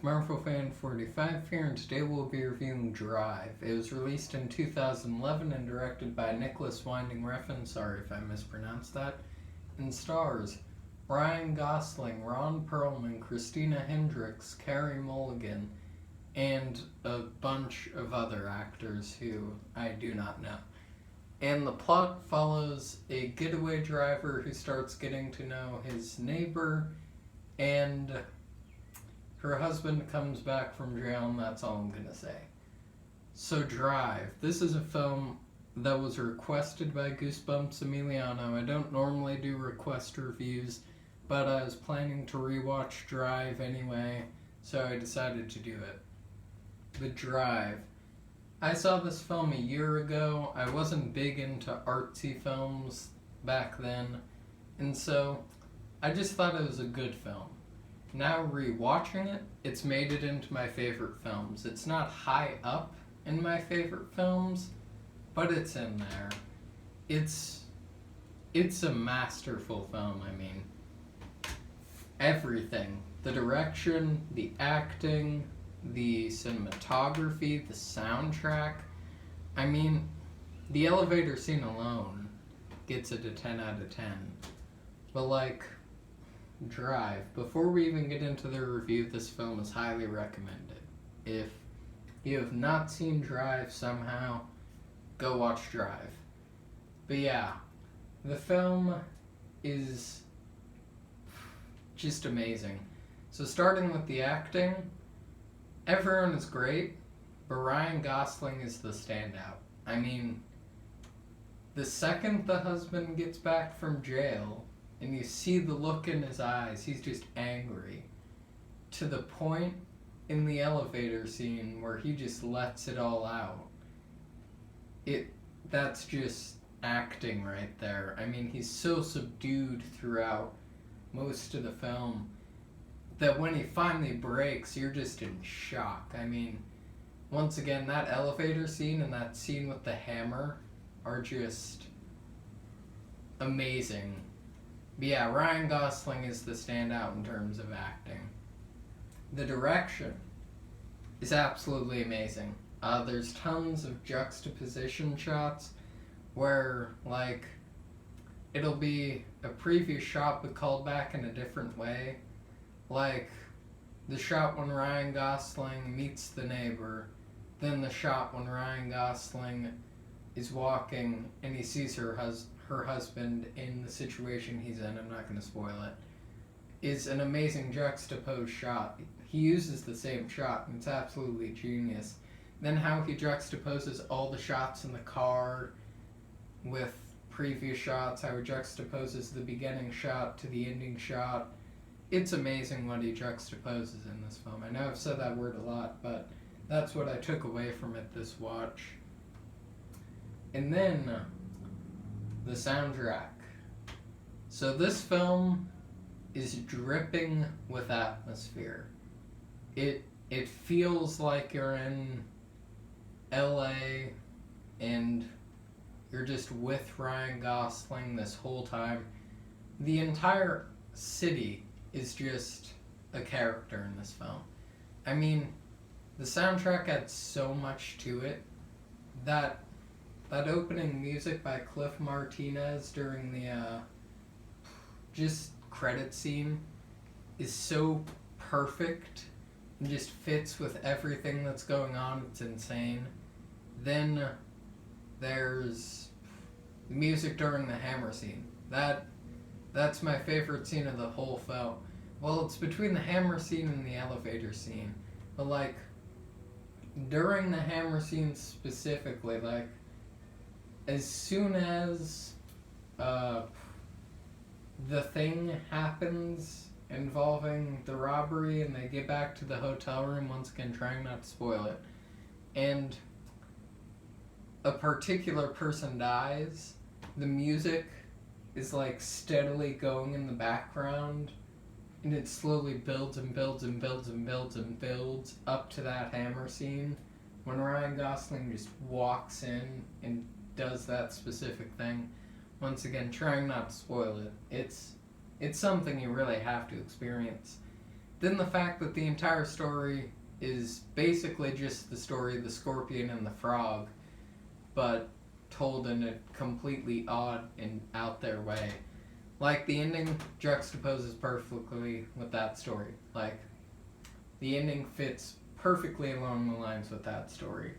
Marvel Fan 45 here, and today we'll be reviewing Drive. It was released in 2011 and directed by Nicholas Winding Refn, sorry if I mispronounced that, and stars Ryan Gosling, Ron Perlman, Christina Hendricks, Carey Mulligan, and a bunch of other actors who I do not know. And the plot follows a getaway driver who starts getting to know his neighbor, and her husband comes back from jail, and that's all I'm gonna say. So Drive. This is a film that was requested by Goosebumps Emiliano. I don't normally do request reviews, but I was planning to rewatch Drive anyway, so I decided to do it. The Drive. I saw this film a year ago. I wasn't big into artsy films back then, and so I just thought it was a good film. Now rewatching it, it's made it into my favorite films. It's not high up in my favorite films, but it's in there. It's a masterful film. I mean, everything. The direction, the acting, the cinematography, the soundtrack. I mean, the elevator scene alone gets it a 10 out of 10. But Drive. Before we even get into the review, this film is highly recommended. If you have not seen Drive somehow, go watch Drive. But yeah, the film is just amazing. So starting with the acting, everyone is great, but Ryan Gosling is the standout. I mean, the second the husband gets back from jail, and you see the look in his eyes, he's just angry. To the point in the elevator scene where he just lets it all out. That's just acting right there. I mean, he's so subdued throughout most of the film that when he finally breaks, you're just in shock. I mean, once again, that elevator scene and that scene with the hammer are just amazing. But yeah, Ryan Gosling is the standout in terms of acting. The direction is absolutely amazing. There's tons of juxtaposition shots where, it'll be a previous shot but called back in a different way. Like, the shot when Ryan Gosling meets the neighbor, then the shot when Ryan Gosling is walking and he sees her husband in the situation he's in, I'm not going to spoil it, is an amazing juxtaposed shot. He uses the same shot, and it's absolutely genius. Then how he juxtaposes all the shots in the car with previous shots, how he juxtaposes the beginning shot to the ending shot. It's amazing what he juxtaposes in this film. I know I've said that word a lot, but that's what I took away from it this watch. And then the soundtrack. So this film is dripping with atmosphere. It feels like you're in LA and you're just with Ryan Gosling this whole time. The entire city is just a character in this film. I mean, the soundtrack adds so much to it. That opening music by Cliff Martinez during the just credit scene is so perfect and just fits with everything that's going on. It's insane. Then there's the music during the hammer scene. That's my favorite scene of the whole film. Well, it's between the hammer scene and the elevator scene. But during the hammer scene specifically, as soon as the thing happens involving the robbery and they get back to the hotel room, once again trying not to spoil it, and a particular person dies, the music is steadily going in the background, and it slowly builds and builds and builds and builds and builds up to that hammer scene when Ryan Gosling just walks in and does that specific thing. Once again, trying not to spoil it. It's something you really have to experience. Then the fact that the entire story is basically just the story of the scorpion and the frog, but told in a completely odd and out there way. Like, the ending juxtaposes perfectly with that story. Like, the ending fits perfectly along the lines with that story.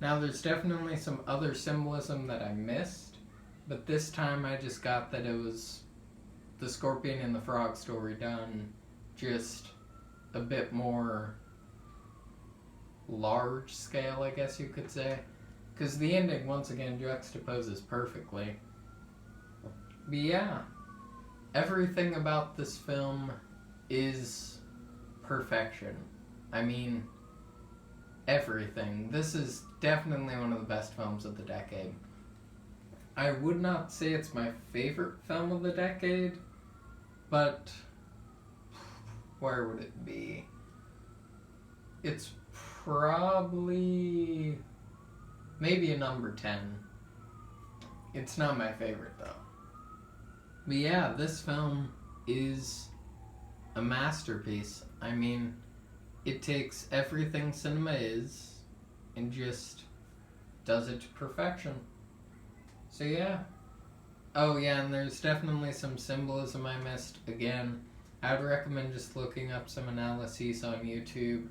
Now, there's definitely some other symbolism that I missed, but this time I just got that it was the scorpion and the frog story done just a bit more large scale, I guess you could say. Because the ending, once again, juxtaposes perfectly. But yeah, everything about this film is perfection. I mean, everything. This is definitely one of the best films of the decade. I would not say it's my favorite film of the decade, but where would it be? It's probably maybe a number 10. It's not my favorite though. But yeah, this film is a masterpiece. I mean, it takes everything cinema is and just does it to perfection. So yeah. Oh yeah, and there's definitely some symbolism I missed. Again, I'd recommend just looking up some analyses on YouTube.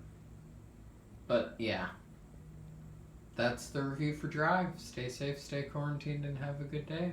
But yeah. That's the review for Drive. Stay safe, stay quarantined, and have a good day.